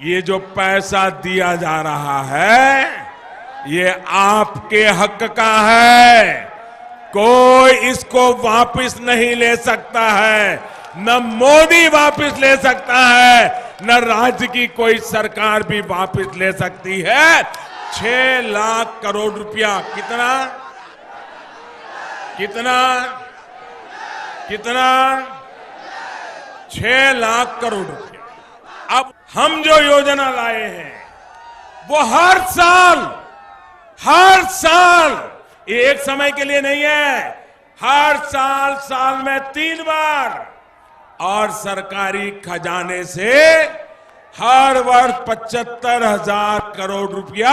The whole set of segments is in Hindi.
ये जो पैसा दिया जा रहा है ये आपके हक का है। कोई इसको वापस नहीं ले सकता है, न मोदी वापस ले सकता है, न राज्य की कोई सरकार भी वापस ले सकती है। 6 लाख करोड़ रुपया कितना कितना कितना 6 लाख करोड़ रुपया। अब हम जो योजना लाए हैं वो हर साल ये एक समय के लिए नहीं है, हर साल में 3 बार और सरकारी खजाने से हर वर्ष 75,000 करोड़ रुपया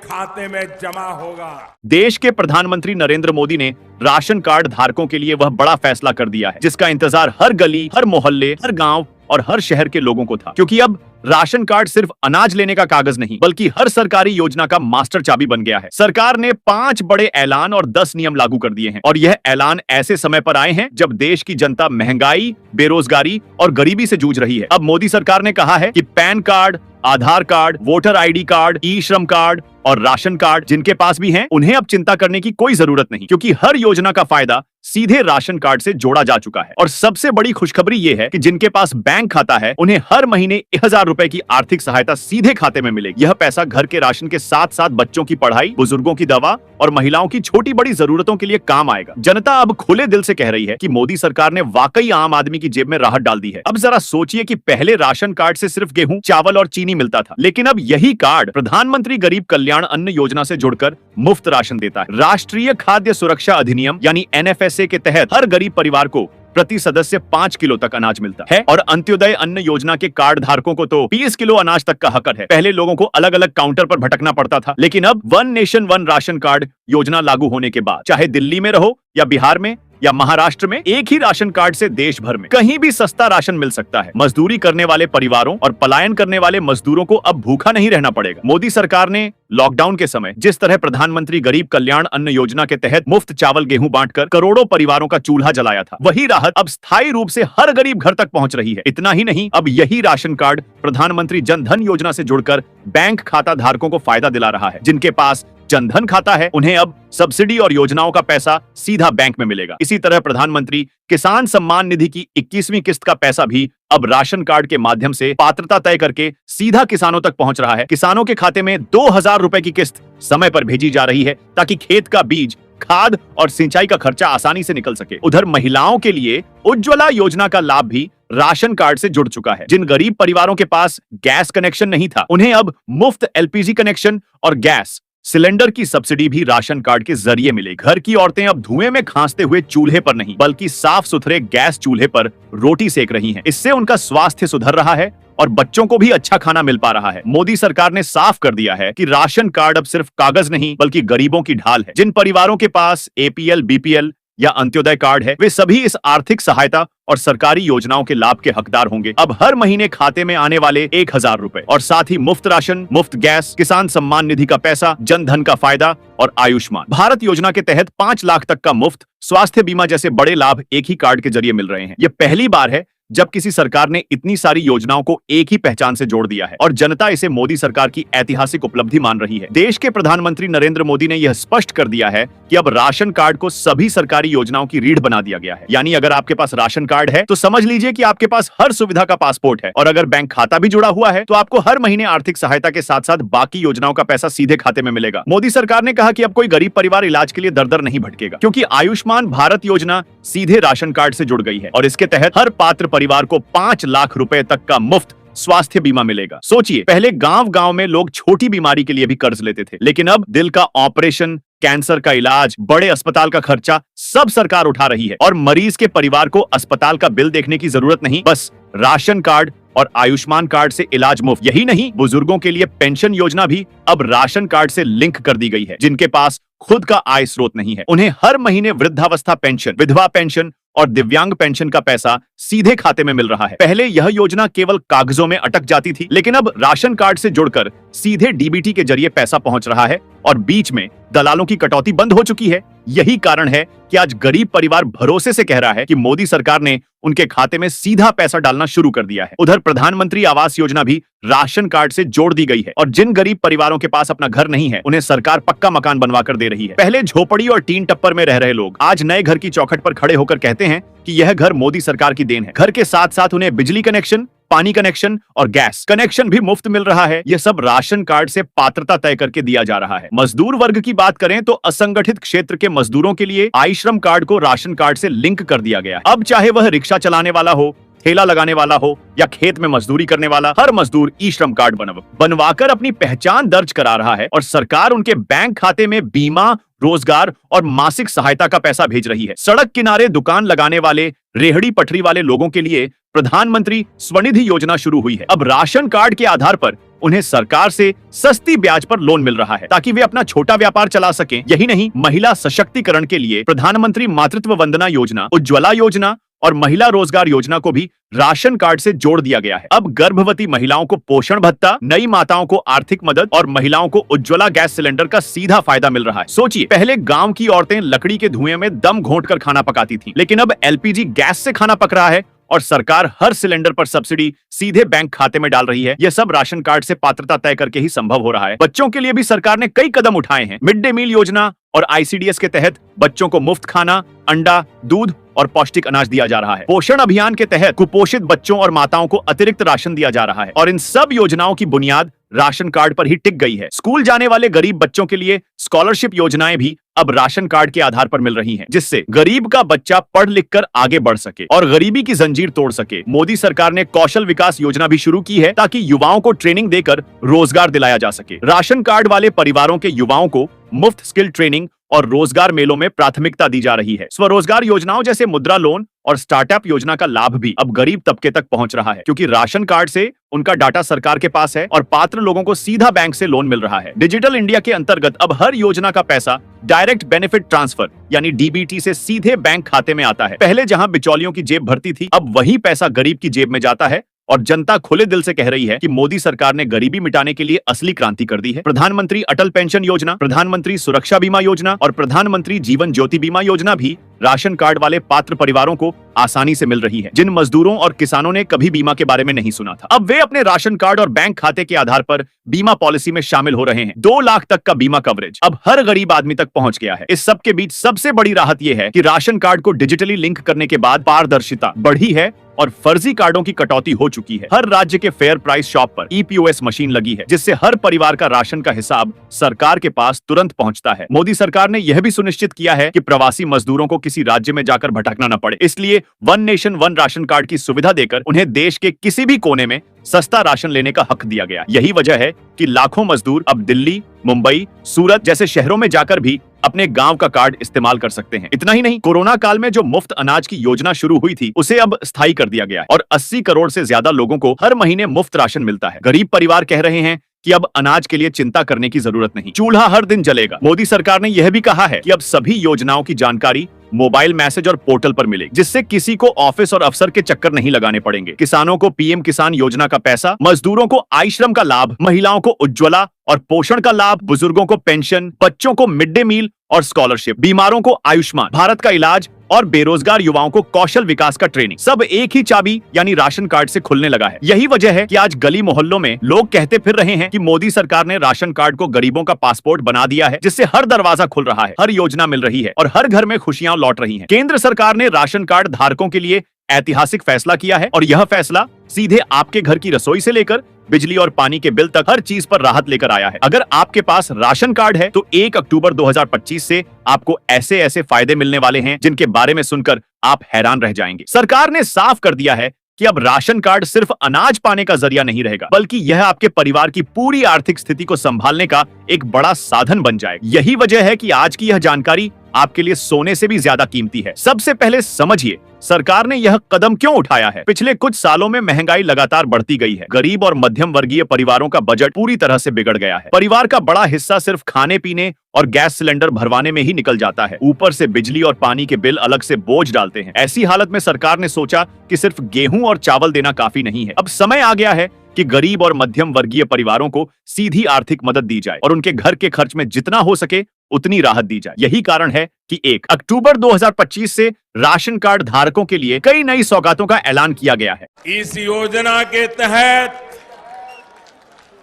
खाते में जमा होगा। देश के प्रधानमंत्री नरेंद्र मोदी ने राशन कार्ड धारकों के लिए वह बड़ा फैसला कर दिया है जिसका इंतजार हर गली, हर मोहल्ले, हर गांव और हर शहर के लोगों को था, क्योंकि अब राशन कार्ड सिर्फ अनाज लेने का कागज नहीं बल्कि हर सरकारी योजना का मास्टर चाबी बन गया है। सरकार ने 5 बड़े ऐलान और 10 नियम लागू कर दिए हैं और यह ऐलान ऐसे समय पर आए हैं जब देश की जनता महंगाई, बेरोजगारी और गरीबी से जूझ रही है। अब मोदी सरकार ने कहा है कि पैन कार्ड, आधार कार्ड, वोटर आईडी कार्ड, ई श्रम कार्ड और राशन कार्ड जिनके पास भी हैं, उन्हें अब चिंता करने की कोई जरूरत नहीं, क्योंकि हर योजना का फायदा सीधे राशन कार्ड से जोड़ा जा चुका है। और सबसे बड़ी खुशखबरी ये है कि जिनके पास बैंक खाता है उन्हें हर महीने 1000 रुपए की आर्थिक सहायता सीधे खाते में मिलेगी। यह पैसा घर के राशन के साथ साथ बच्चों की पढ़ाई, बुजुर्गों की दवा और महिलाओं की छोटी बड़ी जरूरतों के लिए काम आएगा। जनता अब खुले दिल से कह रही है कि मोदी सरकार ने वाकई आम आदमी की जेब में राहत डाल दी है। अब जरा सोचिए कि पहले राशन कार्ड से सिर्फ गेहूं, चावल और चीनी मिलता था, लेकिन अब यही कार्ड प्रधानमंत्री गरीब कल्याण अन्न योजना से जुड़कर मुफ्त राशन देता है। राष्ट्रीय खाद्य सुरक्षा अधिनियम यानी NFSA के तहत हर गरीब परिवार को प्रति सदस्य 5 किलो तक अनाज मिलता है और अंत्योदय अन्न योजना के कार्ड धारकों को तो 20 किलो अनाज तक का हक है। पहले लोगों को अलग अलग काउंटर पर भटकना पड़ता था, लेकिन अब one nation one ration card योजना लागू होने के बाद चाहे दिल्ली में रहो या बिहार में या महाराष्ट्र में, एक ही राशन कार्ड से देश भर में कहीं भी सस्ता राशन मिल सकता है। मजदूरी करने वाले परिवारों और पलायन करने वाले मजदूरों को अब भूखा नहीं रहना पड़ेगा। मोदी सरकार ने लॉकडाउन के समय जिस तरह प्रधानमंत्री गरीब कल्याण अन्न योजना के तहत मुफ्त चावल गेहूं बांटकर करोड़ों परिवारों का चूल्हा जलाया था, वही राहत अब स्थायी रूप से हर गरीब घर तक पहुंच रही है। इतना ही नहीं, अब यही राशन कार्ड प्रधानमंत्री जन धन योजना से जुड़कर बैंक खाता धारकों को फायदा दिला रहा है। जिनके पास जनधन खाता है उन्हें अब सब्सिडी और योजनाओं का पैसा सीधा बैंक में मिलेगा। इसी तरह प्रधानमंत्री किसान सम्मान निधि की 21वीं किस्त का पैसा भी अब राशन कार्ड के माध्यम से पात्रता तय करके सीधा किसानों तक पहुंच रहा है। किसानों के खाते में 2000 रुपए की किस्त समय पर भेजी जा रही है ताकि खेत का बीज, खाद और सिंचाई का खर्चा आसानी से निकल सके। उधर महिलाओं के लिए उज्ज्वला योजना का लाभ भी राशन कार्ड से जुड़ चुका है। जिन गरीब परिवारों के पास गैस कनेक्शन नहीं था उन्हें अब मुफ्त LPG कनेक्शन और गैस सिलेंडर की सब्सिडी भी राशन कार्ड के जरिए मिलेगी। घर की औरतें अब धुएं में खांसते हुए चूल्हे पर नहीं बल्कि साफ सुथरे गैस चूल्हे पर रोटी सेक रही हैं। इससे उनका स्वास्थ्य सुधर रहा है और बच्चों को भी अच्छा खाना मिल पा रहा है। मोदी सरकार ने साफ कर दिया है कि राशन कार्ड अब सिर्फ कागज नहीं बल्कि गरीबों की ढाल है। जिन परिवारों के पास APL, BPL या अंत्योदय कार्ड है वे सभी इस आर्थिक सहायता और सरकारी योजनाओं के लाभ के हकदार होंगे। अब हर महीने खाते में आने वाले 1000 रुपए और साथ ही मुफ्त राशन, मुफ्त गैस, किसान सम्मान निधि का पैसा, जन धन का फायदा और आयुष्मान भारत योजना के तहत 5 लाख तक का मुफ्त स्वास्थ्य बीमा जैसे बड़े लाभ एक ही कार्ड के जरिए मिल रहे हैं। यह पहली बार है जब किसी सरकार ने इतनी सारी योजनाओं को एक ही पहचान से जोड़ दिया है और जनता इसे मोदी सरकार की ऐतिहासिक उपलब्धि मान रही है। देश के प्रधानमंत्री नरेंद्र मोदी ने यह स्पष्ट कर दिया है कि अब राशन कार्ड को सभी सरकारी योजनाओं की रीढ़ बना दिया गया है। यानी अगर आपके पास राशन कार्ड है तो समझ लीजिए कि आपके पास हर सुविधा का पासपोर्ट है, और अगर बैंक खाता भी जुड़ा हुआ है तो आपको हर महीने आर्थिक सहायता के साथ साथ बाकी योजनाओं का पैसा सीधे खाते में मिलेगा। मोदी सरकार ने कहा कि अब कोई गरीब परिवार इलाज के लिए दर दर नहीं भटकेगा, क्योंकि आयुष्मान भारत योजना सीधे राशन कार्ड से जुड़ गई है और इसके तहत हर पात्र परिवार को 5 लाख रुपए तक का मुफ्त स्वास्थ्य बीमा मिलेगा। सोचिए, पहले गांव-गांव में लोग छोटी बीमारी के लिए भी कर्ज लेते थे, लेकिन अब दिल का ऑपरेशन, कैंसर का इलाज, बड़े अस्पताल का खर्चा सब सरकार उठा रही है और मरीज के परिवार को अस्पताल का बिल देखने की जरूरत नहीं, बस राशन कार्ड और आयुष्मान कार्ड से इलाज मुफ्त। यही नहीं, बुजुर्गों के लिए पेंशन योजना भी अब राशन कार्ड से लिंक कर दी गई है। जिनके पास खुद का आय स्रोत नहीं है उन्हें हर महीने वृद्धावस्था पेंशन, विधवा पेंशन और दिव्यांग पेंशन का पैसा सीधे खाते में मिल रहा है। पहले यह योजना केवल कागजों में अटक जाती थी, लेकिन अब राशन कार्ड से जुड़कर सीधे डीबीटी के जरिए पैसा पहुंच रहा है और बीच में दलालों की कटौती बंद हो चुकी है। यही कारण है कि आज गरीब परिवार भरोसे से कह रहा है कि मोदी सरकार ने उनके खाते में सीधा पैसा डालना शुरू कर दिया है। उधर प्रधानमंत्री आवास योजना भी राशन कार्ड से जोड़ दी गई है और जिन गरीब परिवारों के पास अपना घर नहीं है, उन्हें सरकार पक्का मकान बनवा कर दे रही है। पहले झोपड़ी और टीन टप्पर में रह रहे लोग आज नए घर की चौखट पर खड़े होकर कहते हैं कि यह घर मोदी सरकार की देन है। घर के साथ साथ उन्हें बिजली कनेक्शन, पानी कनेक्शन और गैस कनेक्शन भी मुफ्त मिल रहा है। यह सब राशन कार्ड से पात्रता तय करके दिया जा रहा है। मजदूर वर्ग की बात करें तो असंगठित क्षेत्र के मजदूरों के लिए आई श्रम कार्ड को राशन कार्ड से लिंक कर दिया गया। अब चाहे वह रिक्शा चलाने वाला हो, ठेला लगाने वाला हो या खेत में मजदूरी करने वाला, हर मजदूर ई श्रम कार्ड बनवाकर अपनी पहचान दर्ज करा रहा है और सरकार उनके बैंक खाते में बीमा, रोजगार और मासिक सहायता का पैसा भेज रही है। सड़क किनारे दुकान लगाने वाले, रेहड़ी पटरी वाले लोगों के लिए प्रधानमंत्री स्वनिधि योजना शुरू हुई है। अब राशन कार्ड के आधार पर उन्हें सरकार से सस्ती ब्याज पर लोन मिल रहा है ताकि वे अपना छोटा व्यापार चला सकें। यही नहीं, महिला सशक्तिकरण के लिए प्रधानमंत्री मातृत्व वंदना योजना, उज्ज्वला योजना और महिला रोजगार योजना को भी राशन कार्ड से जोड़ दिया गया है। अब गर्भवती महिलाओं को पोषण भत्ता, नई माताओं को आर्थिक मदद और महिलाओं को उज्ज्वला गैस सिलेंडर का सीधा फायदा मिल रहा है। सोचिए, पहले गांव की औरतें लकड़ी के धुएं में दम घोंटकर खाना पकाती थीं, लेकिन अब एलपीजी गैस से खाना पक रहा है और सरकार हर सिलेंडर पर सब्सिडी सीधे बैंक खाते में डाल रही है। यह सब राशन कार्ड से पात्रता तय करके ही संभव हो रहा है। बच्चों के लिए भी सरकार ने कई कदम उठाए हैं। मिड डे मील योजना और आईसीडीएस के तहत बच्चों को मुफ्त खाना, अंडा, दूध और पौष्टिक अनाज दिया जा रहा है। पोषण अभियान के तहत कुपोषित बच्चों और माताओं को अतिरिक्त राशन दिया जा रहा है और इन सब योजनाओं की बुनियाद राशन कार्ड पर ही टिक गई है। स्कूल जाने वाले गरीब बच्चों के लिए स्कॉलरशिप योजनाएं भी अब राशन कार्ड के आधार पर मिल रही हैं, जिससे गरीब का बच्चा पढ़ लिख कर आगे बढ़ सके और गरीबी की जंजीर तोड़ सके। मोदी सरकार ने कौशल विकास योजना भी शुरू की है ताकि युवाओं को ट्रेनिंग देकर रोजगार दिलाया जा सके। राशन कार्ड वाले परिवारों के युवाओं को मुफ्त स्किल ट्रेनिंग और रोजगार मेलों में प्राथमिकता दी जा रही है। स्वरोजगार योजनाओं जैसे मुद्रा लोन और स्टार्टअप योजना का लाभ भी अब गरीब तबके तक पहुंच रहा है, क्योंकि राशन कार्ड से उनका डाटा सरकार के पास है और पात्र लोगों को सीधा बैंक से लोन मिल रहा है। डिजिटल इंडिया के अंतर्गत अब हर योजना का पैसा डायरेक्ट बेनिफिट ट्रांसफर यानी डीबीटी से सीधे बैंक खाते में आता है। पहले जहां बिचौलियों की जेब भरती थी, अब वही पैसा गरीब की जेब में जाता है और जनता खुले दिल से कह रही है कि मोदी सरकार ने गरीबी मिटाने के लिए असली क्रांति कर दी है। प्रधानमंत्री अटल पेंशन योजना, प्रधानमंत्री सुरक्षा बीमा योजना और प्रधानमंत्री जीवन ज्योति बीमा योजना भी राशन कार्ड वाले पात्र परिवारों को आसानी से मिल रही है, जिन मजदूरों और किसानों ने कभी बीमा के बारे में नहीं सुना था। अब वे अपने राशन कार्ड और बैंक खाते के आधार पर बीमा पॉलिसी में शामिल हो रहे हैं। 2 लाख तक का बीमा कवरेज अब हर गरीब आदमी तक पहुंच गया है। इस सब के बीच सबसे बड़ी राहत यह है कि राशन कार्ड को डिजिटली लिंक करने के बाद पारदर्शिता बढ़ी है और फर्जी कार्डों की कटौती हो चुकी है। हर राज्य के फेयर प्राइस शॉप पर ईपीओएस मशीन लगी है, जिससे हर परिवार का राशन का हिसाब सरकार के पास तुरंत पहुंचता है। मोदी सरकार ने यह भी सुनिश्चित किया है कि प्रवासी मजदूरों को किसी राज्य में जाकर भटकना न पड़े, इसलिए one nation one ration card की सुविधा देकर उन्हें देश के किसी भी कोने में सस्ता राशन लेने का हक दिया गया। यही वजह है कि लाखों मजदूर अब दिल्ली, मुंबई, सूरत जैसे शहरों में जाकर भी अपने गांव का कार्ड इस्तेमाल कर सकते हैं। इतना ही नहीं, कोरोना काल में जो मुफ्त अनाज की योजना शुरू हुई थी, उसे अब स्थायी कर दिया गया है और 80 करोड़ से ज्यादा लोगों को हर महीने मुफ्त राशन मिलता है। गरीब परिवार कह रहे हैं कि अब अनाज के लिए चिंता करने की जरूरत नहीं, चूल्हा हर दिन जलेगा। मोदी सरकार ने यह भी कहा है कि अब सभी योजनाओं की जानकारी मोबाइल मैसेज और पोर्टल पर मिलेगी, जिससे किसी को ऑफिस और अफसर के चक्कर नहीं लगाने पड़ेंगे। किसानों को पीएम किसान योजना का पैसा, मजदूरों को आई श्रम का लाभ, महिलाओं को उज्ज्वला और पोषण का लाभ, बुजुर्गों को पेंशन, बच्चों को मिड डे मील और स्कॉलरशिप, बीमारों को आयुष्मान भारत का इलाज और बेरोजगार युवाओं को कौशल विकास का ट्रेनिंग, सब एक ही चाबी यानी राशन कार्ड से खुलने लगा है। यही वजह है कि आज गली मोहल्लों में लोग कहते फिर रहे हैं कि मोदी सरकार ने राशन कार्ड को गरीबों का पासपोर्ट बना दिया है, जिससे हर दरवाजा खुल रहा है, हर योजना मिल रही है और हर घर में खुशियां लौट रही हैं। केंद्र सरकार ने राशन कार्ड धारकों के लिए ऐतिहासिक फैसला किया है और यह फैसला सीधे आपके घर की रसोई से लेकर बिजली और पानी के बिल तक हर चीज पर राहत लेकर आया है। अगर आपके पास राशन कार्ड है तो 1 अक्टूबर 2025 से आपको ऐसे ऐसे फायदे मिलने वाले हैं जिनके बारे में सुनकर आप हैरान रह जाएंगे। सरकार ने साफ कर दिया है कि अब राशन कार्ड सिर्फ अनाज पाने का जरिया नहीं रहेगा, बल्कि यह आपके परिवार की पूरी आर्थिक स्थिति को संभालने का एक बड़ा साधन बन जाएगा। यही वजह है कि आज की यह जानकारी आपके लिए सोने से भी ज्यादा कीमती है। सबसे पहले समझिए सरकार ने यह कदम क्यों उठाया है। पिछले कुछ सालों में महंगाई लगातार बढ़ती गई है। गरीब और मध्यम वर्गीय परिवारों का बजट पूरी तरह से बिगड़ गया है। परिवार का बड़ा हिस्सा सिर्फ खाने पीने और गैस सिलेंडर भरवाने में ही निकल जाता है। ऊपर से बिजली और पानी के बिल अलग से बोझ डालते हैं। ऐसी हालत में सरकार ने सोचा कि सिर्फ गेहूं और चावल देना काफी नहीं है। अब समय आ गया है कि गरीब और मध्यम वर्गीय परिवारों को सीधी आर्थिक मदद दी जाए और उनके घर के खर्च में जितना हो सके उतनी राहत दी जाए। यही कारण है कि 1 अक्टूबर 2025 से राशन कार्ड धारकों के लिए कई नई सौगातों का ऐलान किया गया है। इस योजना के तहत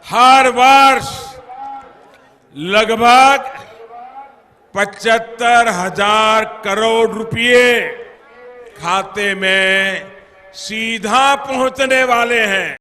हर वर्ष लगभग 75,000 करोड़ रुपए खाते में सीधा पहुंचने वाले हैं।